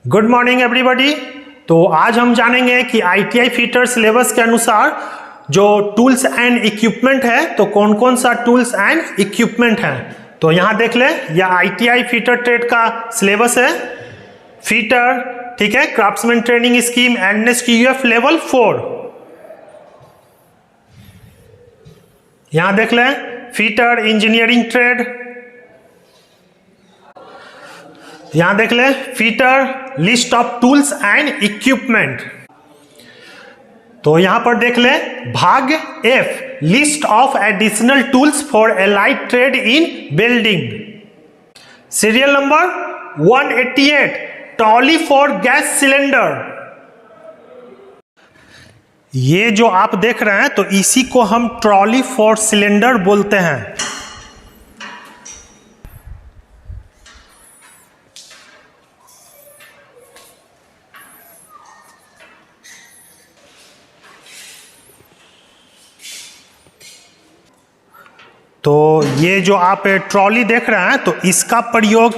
Good morning everybody. तो आज हम जानेंगे कि आईटीआई फिटर सिलेबस के अनुसार जो टूल्स एंड इक्विपमेंट है तो कौन कौन सा टूल्स एंड इक्विपमेंट है। तो यहाँ देख ले, यह आईटीआई फिटर ट्रेड का सिलेबस है। फिटर, ठीक है, craftsman training scheme NSQF level 4। यहाँ देख ले, फिटर इंजीनियरिंग ट्रेड। यहां देख ले, fitter list of tools and equipment. तो यहां पर देख ले, भाग F list of additional tools for allied trade in building. Serial number 188 trolley for gas cylinder. ये जो आप देख रहे हैं तो इसी को हम ट्रॉली फॉर सिलेंडर बोलते हैं। तो ये जो आप ट्रॉली देख रहे हैं तो इसका प्रयोग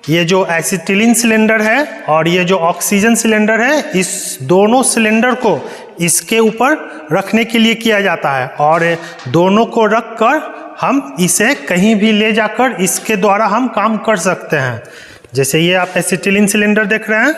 ये जो एसिटिलीन सिलेंडर है और ये जो ऑक्सीजन सिलेंडर है, इस दोनों सिलेंडर को इसके ऊपर रखने के लिए किया जाता है। और दोनों को रखकर हम इसे कहीं भी ले जाकर इसके द्वारा हम काम कर सकते हैं। जैसे ये आप एसिटिलीन सिलेंडर देख रहे हैं,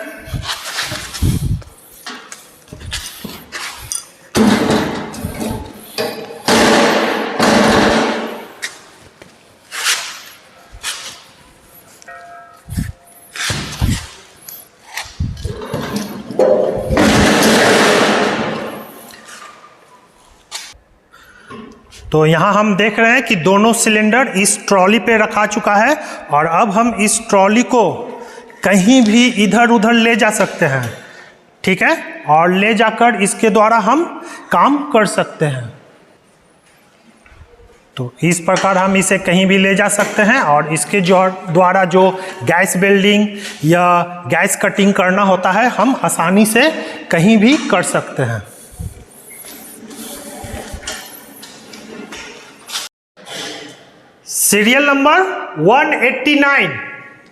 तो यहाँ हम देख रहे हैं कि दोनों सिलेंडर इस ट्रॉली पे रखा चुका है और अब हम इस ट्रॉली को कहीं भी इधर उधर ले जा सकते हैं, ठीक है, और ले जाकर इसके द्वारा हम काम कर सकते हैं। तो इस प्रकार हम इसे कहीं भी ले जा सकते हैं और इसके द्वारा जो गैस वेल्डिंग या गैस कटिंग करना होता है हम आसानी से कहीं भी कर सकते हैं। Serial number 189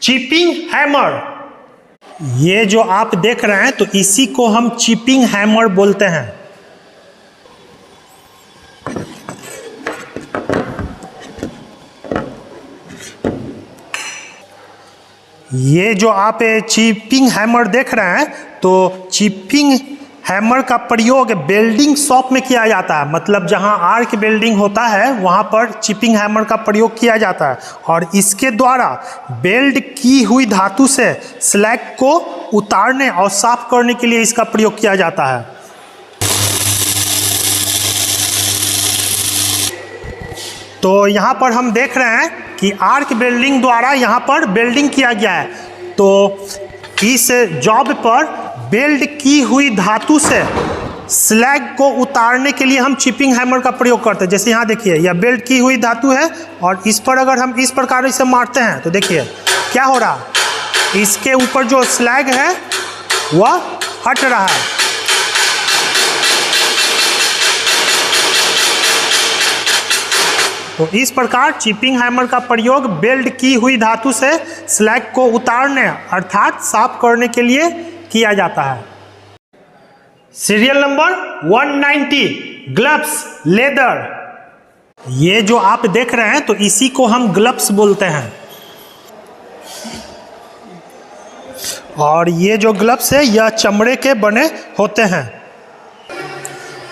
chipping hammer. ये जो आप देख रहे हैं तो इसी को हम चिपिंग हैमर बोलते हैं। ये जो आप चिपिंग हैमर देख रहे हैं तो चिपिंग हैमर का प्रयोग वेल्डिंग शॉप में किया जाता है। मतलब जहां आर्क वेल्डिंग होता है वहां पर चिपिंग हैमर का प्रयोग किया जाता है और इसके द्वारा वेल्ड की हुई धातु से स्लैग को उतारने और साफ करने के लिए इसका प्रयोग किया जाता है। तो यहाँ पर हम देख रहे हैं कि आर्क वेल्डिंग द्वारा यहाँ पर वेल्डिंग किया गया है। तो इस जॉब पर वेल्ड की हुई धातु से स्लैग को उतारने के लिए हम चिपिंग हैमर का प्रयोग करते हैं। जैसे यहाँ देखिए, यह वेल्ड की हुई धातु है और इस पर अगर हम इस प्रकार इसे मारते हैं तो देखिए क्या हो रहा है, इसके ऊपर जो स्लैग है वह हट रहा है। तो इस प्रकार चिपिंग हैमर का प्रयोग वेल्ड की हुई धातु से स्लैग को उतारने अर्थात साफ करने के लिए किया जाता है। Serial number 190 gloves leather. ये जो आप देख रहे हैं तो इसी को हम ग्लव्स बोलते हैं। और ये जो ग्लव्स है यह चमड़े के बने होते हैं।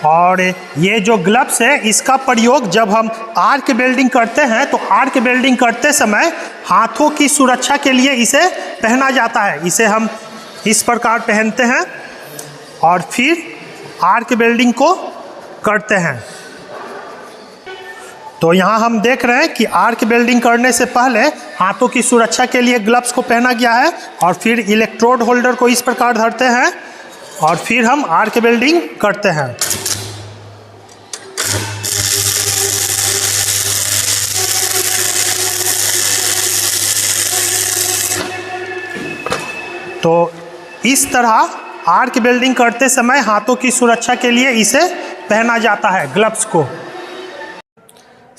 और ये जो ग्लव्स है इसका प्रयोग जब हम आर्क वेल्डिंग करते हैं तो आर्क वेल्डिंग करते समय हाथों की सुरक्षा के लिए इसे पहना जाता है। इसे हम इस प्रकार पहनते हैं और फिर आर्क वेल्डिंग को करते हैं। तो यहाँ हम देख रहे हैं कि आर्क वेल्डिंग करने से पहले हाथों की सुरक्षा के लिए ग्लव्स को पहना गया है और फिर इलेक्ट्रोड होल्डर को इस प्रकार धरते हैं और फिर हम आर्क वेल्डिंग करते हैं। तो इस तरह आर्क वेल्डिंग करते समय हाथों की सुरक्षा के लिए इसे पहना जाता है ग्लव्स को।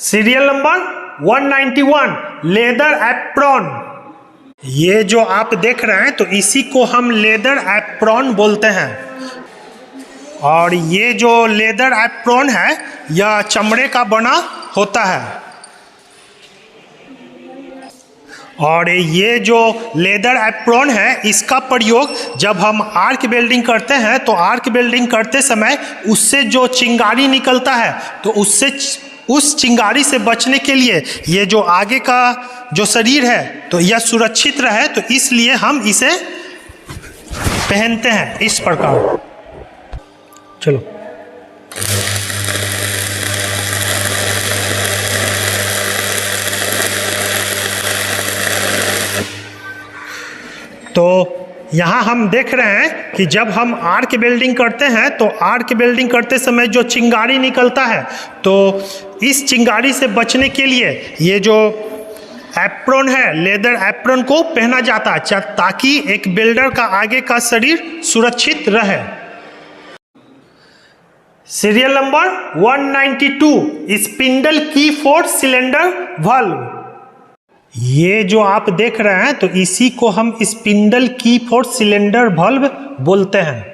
Serial number 191 leather apron. ये जो आप देख रहे हैं तो इसी को हम लेदर एप्रॉन बोलते हैं। और ये जो लेदर एप्रॉन है यह चमड़े का बना होता है। और ये जो लेदर एप्रॉन है इसका प्रयोग जब हम आर्क वेल्डिंग करते हैं तो आर्क वेल्डिंग करते समय उससे जो चिंगारी निकलता है तो उस चिंगारी से बचने के लिए ये जो आगे का जो शरीर है तो यह सुरक्षित रहे, तो इसलिए हम इसे पहनते हैं इस प्रकार। चलो तो यहाँ हम देख रहे हैं कि जब हम आर्क वेल्डिंग करते हैं तो आर्क वेल्डिंग करते समय जो चिंगारी निकलता है तो इस चिंगारी से बचने के लिए ये जो एप्रॉन है लेदर एप्रॉन को पहना जाता है ताकि एक वेल्डर का आगे का शरीर सुरक्षित रहे। सीरियल नंबर 192 स्पिंडल की 4 सिलेंडर वाल्व। ये जो आप देख रहे हैं तो इसी को हम स्पिंडल की 4 सिलेंडर वाल्व बोलते हैं।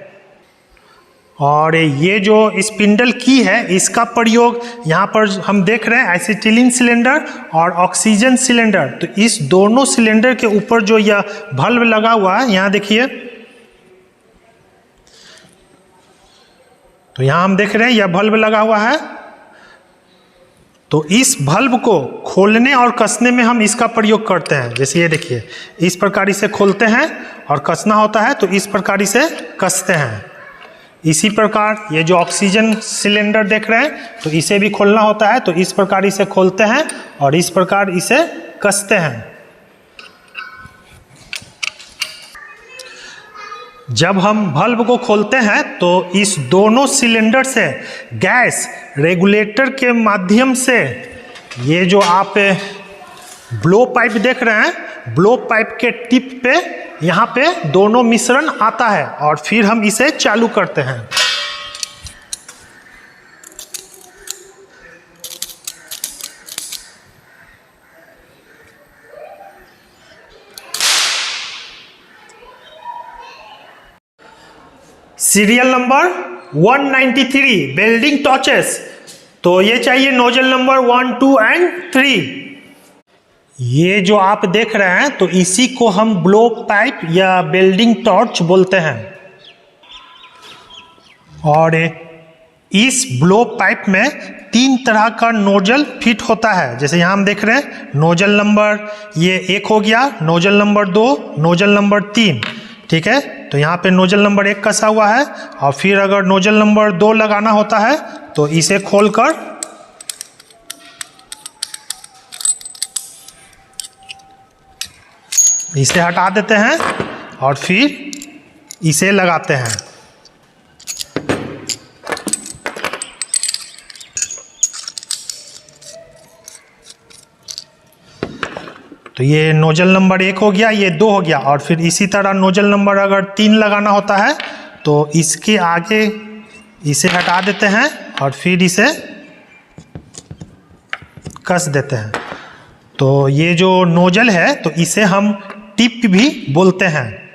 और ये जो स्पिंडल की है इसका प्रयोग यहाँ पर हम देख रहे हैं एसिटिलीन सिलेंडर और ऑक्सीजन सिलेंडर, तो इस दोनों सिलेंडर के ऊपर जो यह वाल्व लगा हुआ है यहाँ देखिए, तो यहाँ हम देख रहे हैं यह वाल्व लगा हुआ है। तो इस वाल्व को खोलने और कसने में हम इसका प्रयोग करते हैं। जैसे ये देखिए इस प्रकार इसे खोलते हैं और कसना होता है तो इस प्रकार इसे कसते हैं। इसी प्रकार ये जो ऑक्सीजन सिलेंडर देख रहे हैं तो इसे भी खोलना होता है तो इस प्रकार इसे खोलते हैं और इस प्रकार इसे कसते हैं। जब हम वाल्व को खोलते हैं तो इस दोनों सिलेंडर से गैस रेगुलेटर के माध्यम से ये जो आप ब्लो पाइप देख रहे हैं, ब्लो पाइप के टिप पे यहाँ पे दोनों मिश्रण आता है और फिर हम इसे चालू करते हैं। Serial number 193 welding torches. तो ये चाहिए नोजल नंबर 1, 2 एंड 3। ये जो आप देख रहे हैं तो इसी को हम ब्लो पाइप या वेल्डिंग टॉर्च बोलते हैं। और इस ब्लो पाइप में 3 तरह का नोजल फिट होता है। जैसे यहाँ हम देख रहे हैं नोजल नंबर ये 1 हो गया, नोजल नंबर 2, नोजल नंबर 3, ठीक है। तो यहाँ पे नोजल नंबर 1 कसा हुआ है और फिर अगर नोजल नंबर 2 लगाना होता है तो इसे खोलकर इसे हटा देते हैं और फिर इसे लगाते हैं। तो ये नोजल नंबर 1 हो गया, ये 2 हो गया और फिर इसी तरह नोजल नंबर अगर 3 लगाना होता है तो इसके आगे इसे हटा देते हैं और फिर इसे कस देते हैं। तो ये जो नोजल है तो इसे हम टिप भी बोलते हैं।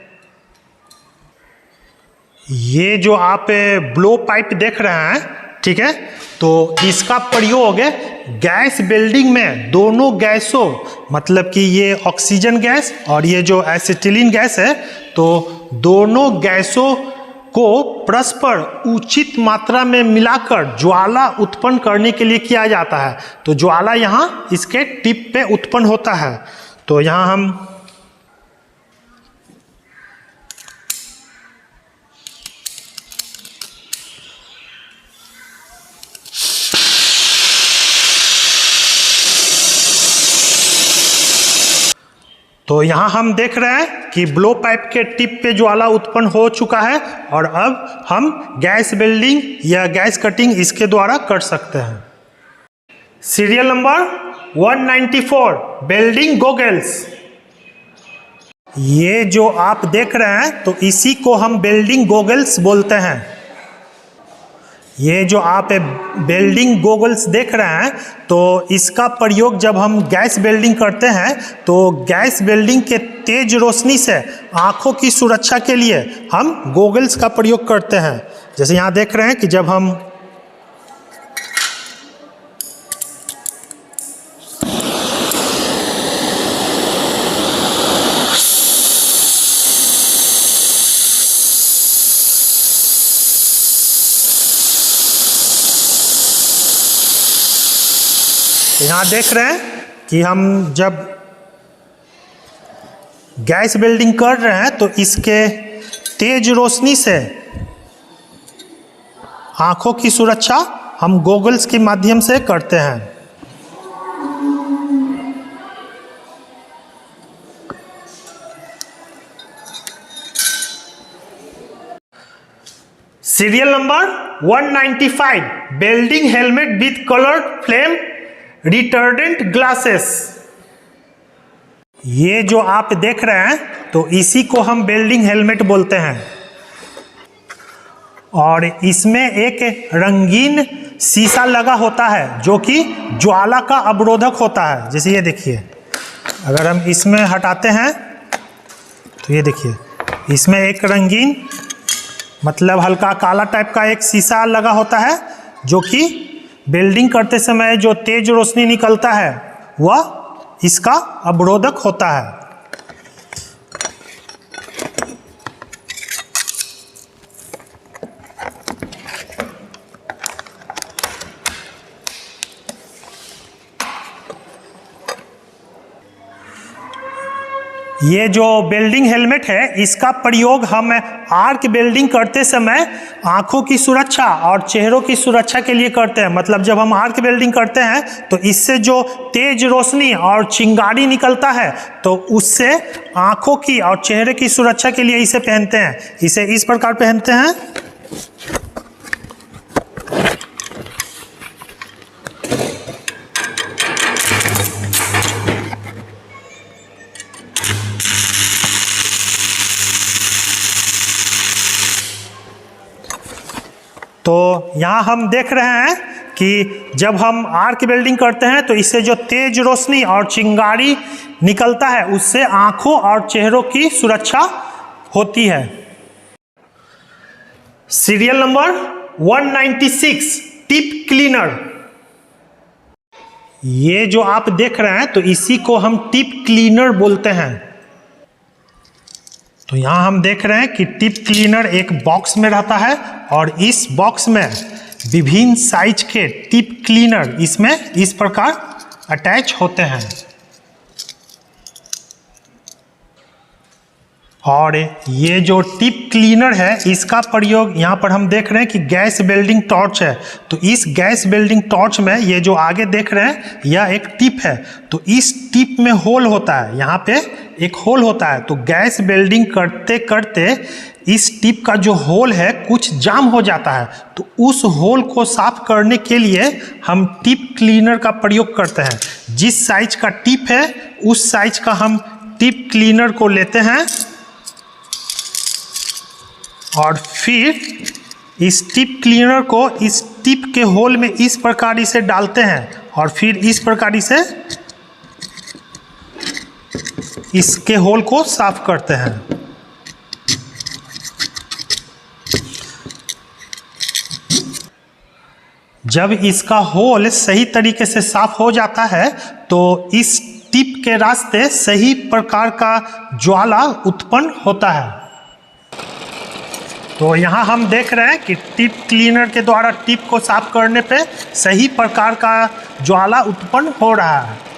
ये जो आप ब्लो पाइप देख रहे हैं, ठीक है, तो इसका प्रयोग गैस वेल्डिंग में दोनों गैसों मतलब कि ये ऑक्सीजन गैस और ये जो एसिटिलीन गैस है तो दोनों गैसों को परस्पर उचित मात्रा में मिलाकर ज्वाला उत्पन्न करने के लिए किया जाता है। तो ज्वाला यहाँ इसके टिप पे उत्पन्न होता है। तो यहाँ हम देख रहे हैं कि ब्लो पाइप के टिप पे ज्वाला उत्पन्न हो चुका है और अब हम गैस वेल्डिंग या गैस कटिंग इसके द्वारा कर सकते हैं। Serial number 194 welding goggles. ये जो आप देख रहे हैं तो इसी को हम वेल्डिंग गॉगल्स बोलते हैं। ये जो आप वेल्डिंग गोगल्स देख रहे हैं, तो इसका प्रयोग जब हम गैस वेल्डिंग करते हैं तो गैस वेल्डिंग के तेज रोशनी से आँखों की सुरक्षा के लिए हम गोगल्स का प्रयोग करते हैं। जैसे यहाँ देख रहे हैं कि जब हम यहाँ देख रहे हैं कि हम जब गैस वेल्डिंग कर रहे हैं तो इसके तेज रोशनी से आँखों की सुरक्षा हम गोगल्स के माध्यम से करते हैं। Serial number 195, welding helmet with coloured flame retardant glasses. ये जो आप देख रहे हैं तो इसी को हम वेल्डिंग हेलमेट बोलते हैं, और इसमें एक रंगीन शीशा लगा होता है जो कि ज्वाला का अवरोधक होता है। जैसे ये देखिए, अगर हम इसमें हटाते हैं तो ये देखिए, इसमें एक रंगीन मतलब हल्का काला टाइप का एक शीशा लगा होता है जो कि वेल्डिंग करते समय जो तेज रोशनी निकलता है वह इसका अवरोधक होता है। ये जो वेल्डिंग हेलमेट है इसका प्रयोग हम आर्क वेल्डिंग करते समय आँखों की सुरक्षा और चेहरों की सुरक्षा के लिए करते हैं। मतलब जब हम आर्क वेल्डिंग करते हैं तो इससे जो तेज रोशनी और चिंगारी निकलता है तो उससे आँखों की और चेहरे की सुरक्षा के लिए इसे पहनते हैं। इसे इस प्रकार पहनते हैं। तो यहाँ हम देख रहे हैं कि जब हम आर्क वेल्डिंग करते हैं तो इससे जो तेज रोशनी और चिंगारी निकलता है उससे आँखों और चेहरों की सुरक्षा होती है। Serial number 196, tip cleaner. ये जो आप देख रहे हैं तो इसी को हम टिप क्लीनर बोलते हैं। तो यहाँ हम देख रहे हैं कि टिप क्लीनर एक बॉक्स में रहता है और इस बॉक्स में विभिन्न साइज के टिप क्लीनर इसमें इस प्रकार अटैच होते हैं। और ये जो टिप क्लीनर है इसका प्रयोग यहाँ पर हम देख रहे हैं कि गैस वेल्डिंग टॉर्च है। तो इस गैस वेल्डिंग टॉर्च में ये जो आगे देख रहे हैं यह एक टिप है। तो इस टिप में होल होता है, यहाँ पे एक होल होता है। तो गैस वेल्डिंग करते करते इस टिप का जो होल है कुछ जाम हो जाता है, तो उस होल को साफ करने के लिए हम टिप क्लीनर का प्रयोग करते हैं। जिस साइज का टिप है उस साइज का हम टिप क्लीनर को लेते हैं और फिर इस टिप क्लीनर को इस टिप के होल में इस प्रकार इसे डालते हैं और फिर इस प्रकार इसे इसके होल को साफ करते हैं। जब इसका होल सही तरीके से साफ हो जाता है तो इस टिप के रास्ते सही प्रकार का ज्वाला उत्पन्न होता है। तो यहाँ हम देख रहे हैं कि टिप क्लीनर के द्वारा टिप को साफ करने पे सही प्रकार का ज्वाला उत्पन्न हो रहा है।